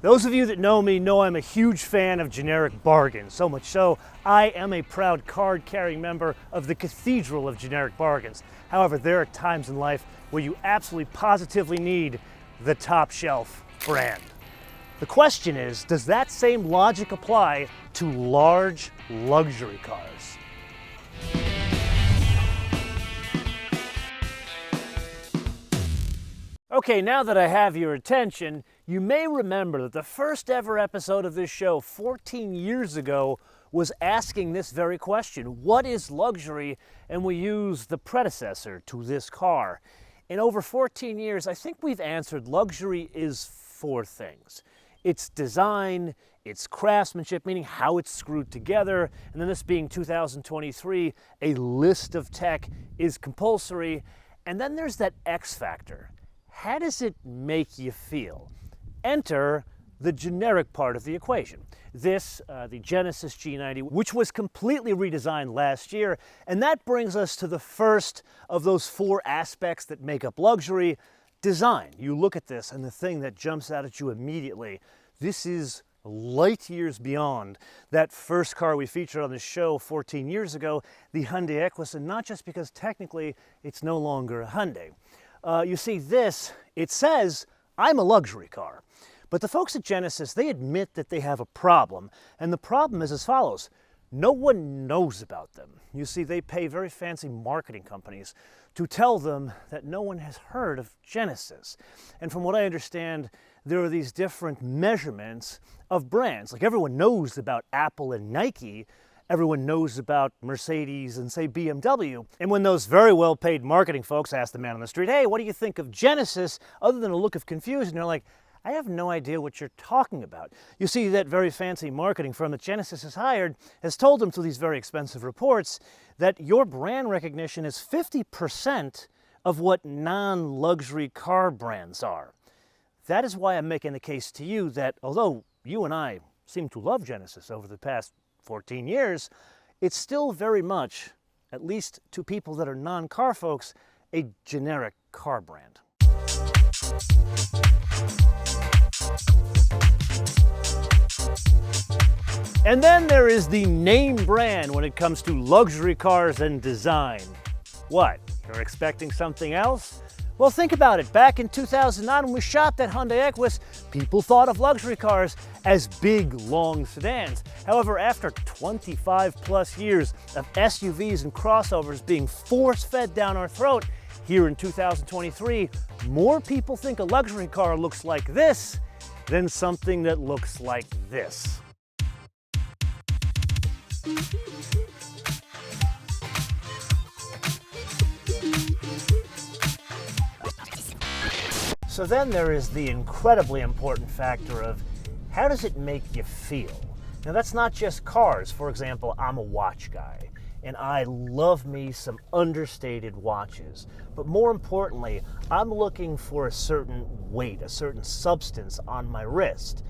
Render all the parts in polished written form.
Those of you that know me know I'm a huge fan of generic bargains, so much so I am a proud card-carrying member of the Cathedral of Generic Bargains. However, there are times in life where you absolutely positively need the top shelf brand. The question is, does that same logic apply to large luxury cars? Okay, now that I have your attention, you may remember that the first ever episode of this show 14 years ago was asking this very question: what is luxury? And we used the predecessor to this car. In over 14 years, I think we've answered luxury is four things. It's design, it's craftsmanship, meaning how it's screwed together, and then this being 2023, a list of tech is compulsory, and then there's that X factor. How does it make you feel? Enter the generic part of the equation. This, the Genesis G90, which was completely redesigned last year, and that brings us to the first of those four aspects that make up luxury: design. You look at this and the thing that jumps out at you immediately, this is light years beyond that first car we featured on the show 14 years ago, the Hyundai Equus, and not just because technically it's no longer a Hyundai. You see this, it says, I'm a luxury car. But the folks at Genesis, they admit that they have a problem. And the problem is as follows: no one knows about them. You see, they pay very fancy marketing companies to tell them that no one has heard of Genesis. And from what I understand, there are these different measurements of brands. Like, everyone knows about Apple and Nike. Everyone knows about Mercedes and, say, BMW. And when those very well-paid marketing folks ask the man on the street, hey, what do you think of Genesis? Other than a look of confusion, they're like, I have no idea what you're talking about. You see, that very fancy marketing firm that Genesis has hired has told them through these very expensive reports that your brand recognition is 50% of what non-luxury car brands are. That is why I'm making the case to you that although you and I seem to love Genesis over the past 14 years, it's still very much, at least to people that are non-car folks, a generic car brand. And then there is the name brand when it comes to luxury cars and design. What, you're expecting something else? Well, think about it. Back in 2009, when we shot that Hyundai Equus, people thought of luxury cars as big, long sedans. However, after 25 plus years of SUVs and crossovers being force-fed down our throat, here in 2023, more people think a luxury car looks like this than something that looks like this. So then there is the incredibly important factor of how does it make you feel? Now, that's not just cars. For example, I'm a watch guy, and I love me some understated watches. But more importantly, I'm looking for a certain weight, a certain substance on my wrist.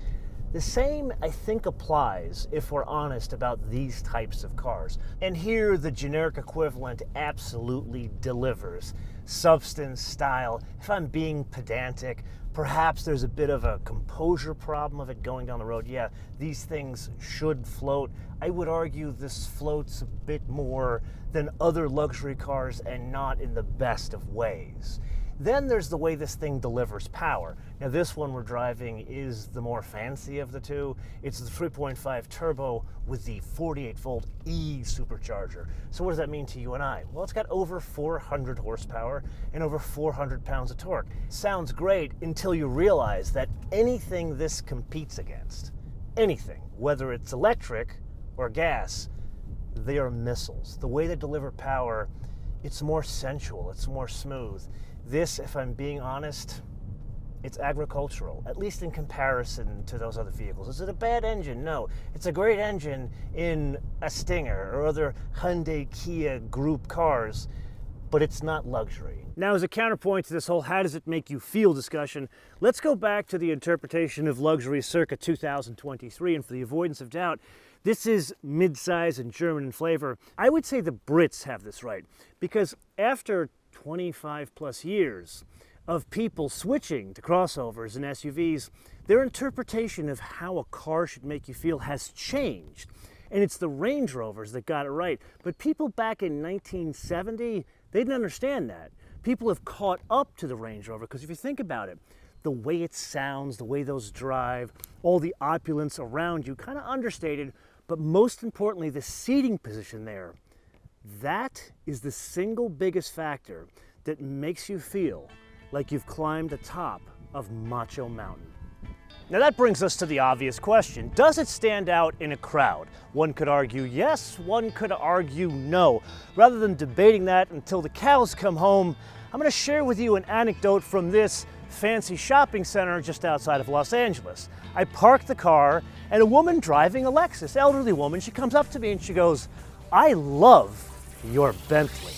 The same, I think, applies if we're honest about these types of cars. And here, the generic equivalent absolutely delivers. Substance, style. If I'm being pedantic, perhaps there's a bit of a composure problem of it going down the road. Yeah, these things should float. I would argue this floats a bit more than other luxury cars, and not in the best of ways. Then there's the way this thing delivers power. Now, this one we're driving is the more fancy of the two. It's the 3.5 turbo with the 48-volt E supercharger. So what does that mean to you and I? Well, it's got over 400 horsepower and over 400 pounds of torque. Sounds great until you realize that anything this competes against, anything, whether it's electric or gas, they are missiles. The way they deliver power, it's more sensual, it's more smooth. This, if I'm being honest, it's agricultural, at least in comparison to those other vehicles. Is it a bad engine? No. It's a great engine in a Stinger or other Hyundai, Kia group cars, but it's not luxury. Now, as a counterpoint to this whole how does it make you feel discussion, let's go back to the interpretation of luxury circa 2023, and for the avoidance of doubt, this is mid-size and German in flavor. I would say the Brits have this right, because after 25 plus years of people switching to crossovers and SUVs, their interpretation of how a car should make you feel has changed. And it's the Range Rovers that got it right. But people back in 1970, they didn't understand that. People have caught up to the Range Rover, because if you think about it, the way it sounds, the way those drive, all the opulence around you, kind of understated, but most importantly, the seating position there, that is the single biggest factor that makes you feel like you've climbed the top of Macho Mountain. Now that brings us to the obvious question. Does it stand out in a crowd? One could argue yes, one could argue no. Rather than debating that until the cows come home, I'm going to share with you an anecdote from this fancy shopping center just outside of Los Angeles. I parked the car, and a woman driving a Lexus, elderly woman, she comes up to me and she goes, "I love your Bentley."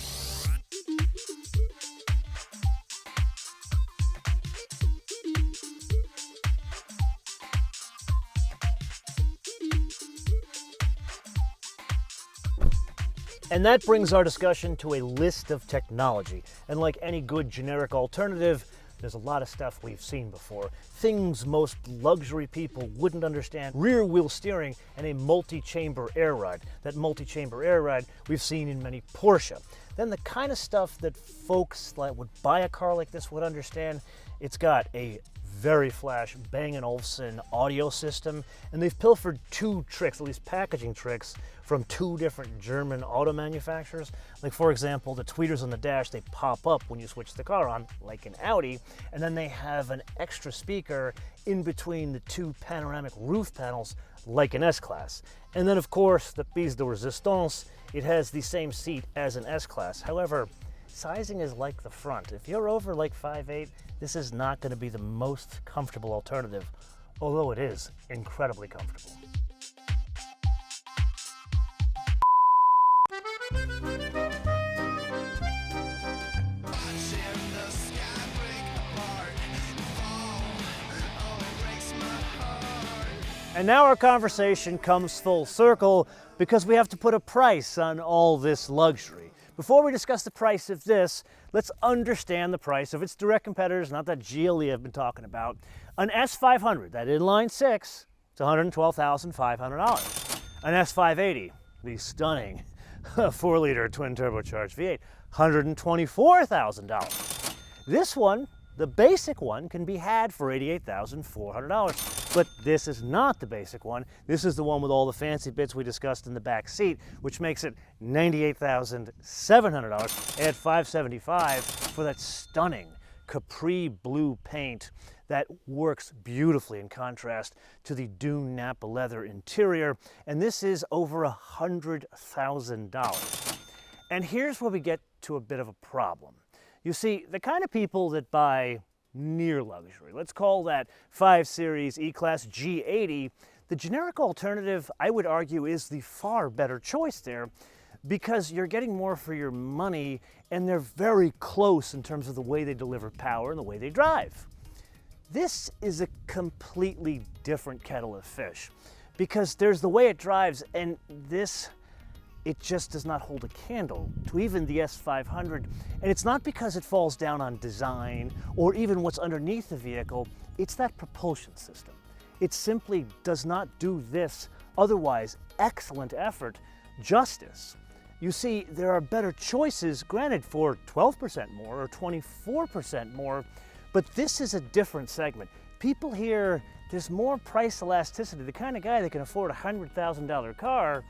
And that brings our discussion to a list of technology. And like any good generic alternative, there's a lot of stuff we've seen before. Things most luxury people wouldn't understand. Rear wheel steering and a multi-chamber air ride. That multi-chamber air ride we've seen in many Porsche. Then the kind of stuff that folks that would buy a car like this would understand. It's got a very flash Bang & Olufsen audio system, and they've pilfered two tricks, at least packaging tricks, from two different German auto manufacturers. Like, for example, the tweeters on the dash, they pop up when you switch the car on, like an Audi, and then they have an extra speaker in between the two panoramic roof panels, like an S-Class. And then, of course, the pièce de résistance, it has the same seat as an S-Class. However, sizing is like the front. If you're over like 5'8", this is not going to be the most comfortable alternative, although it is incredibly comfortable. And now our conversation comes full circle because we have to put a price on all this luxury. Before we discuss the price of this, let's understand the price of its direct competitors, not that GLE I've been talking about. An S500, that inline six, it's $112,500. An S580, the stunning 4-liter twin turbocharged V8, $124,000. This one, the basic one, can be had for $88,400. But this is not the basic one. This is the one with all the fancy bits we discussed in the back seat, which makes it $98,700. Add $575 for that stunning Capri blue paint that works beautifully in contrast to the Dune Napa leather interior. And this is over $100,000. And here's where we get to a bit of a problem. You see, the kind of people that buy near luxury, let's call that 5 Series E-Class G80, the generic alternative, I would argue, is the far better choice there, because you're getting more for your money, and they're very close in terms of the way they deliver power and the way they drive. This is a completely different kettle of fish, because there's the way it drives, and this, it just does not hold a candle to even the S500. And it's not because it falls down on design or even what's underneath the vehicle, it's that propulsion system. It simply does not do this otherwise excellent effort justice. You see, there are better choices, granted, for 12% more or 24% more, but this is a different segment. People here, there's more price elasticity. The kind of guy that can afford a $100,000 car,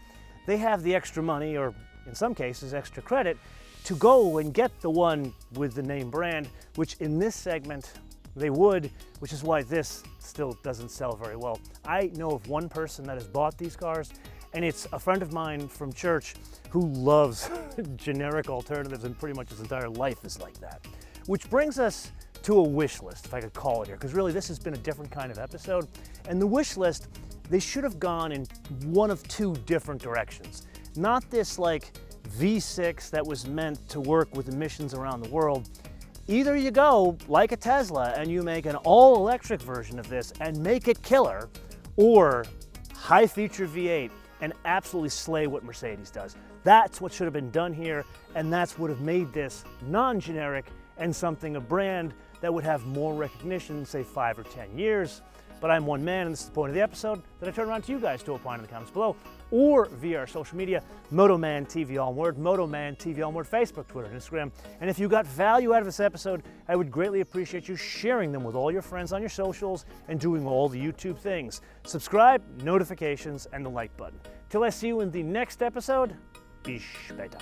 they have the extra money, or in some cases extra credit, to go and get the one with the name brand, which in this segment they would, which is why this still doesn't sell very well. I know of one person that has bought these cars, and it's a friend of mine from church who loves generic alternatives, and pretty much his entire life is like that. Which brings us to a wish list, if I could call it here, because really this has been a different kind of episode. And the wish list, they should have gone in one of two different directions. Not this like V6 that was meant to work with emissions around the world. Either you go like a Tesla and you make an all-electric version of this and make it killer, or high-feature V8 and absolutely slay what Mercedes does. That's what should have been done here, and that's what would have made this non-generic and something a brand that would have more recognition in, say, 5 or 10 years. But I'm one man, and this is the point of the episode, that I turn around to you guys to opine in the comments below, or via our social media, MotoManTV, all one word, MotoManTV, all one word, Facebook, Twitter, and Instagram. And if you got value out of this episode, I would greatly appreciate you sharing them with all your friends on your socials and doing all the YouTube things. Subscribe, notifications, and the like button. Till I see you in the next episode, bis später.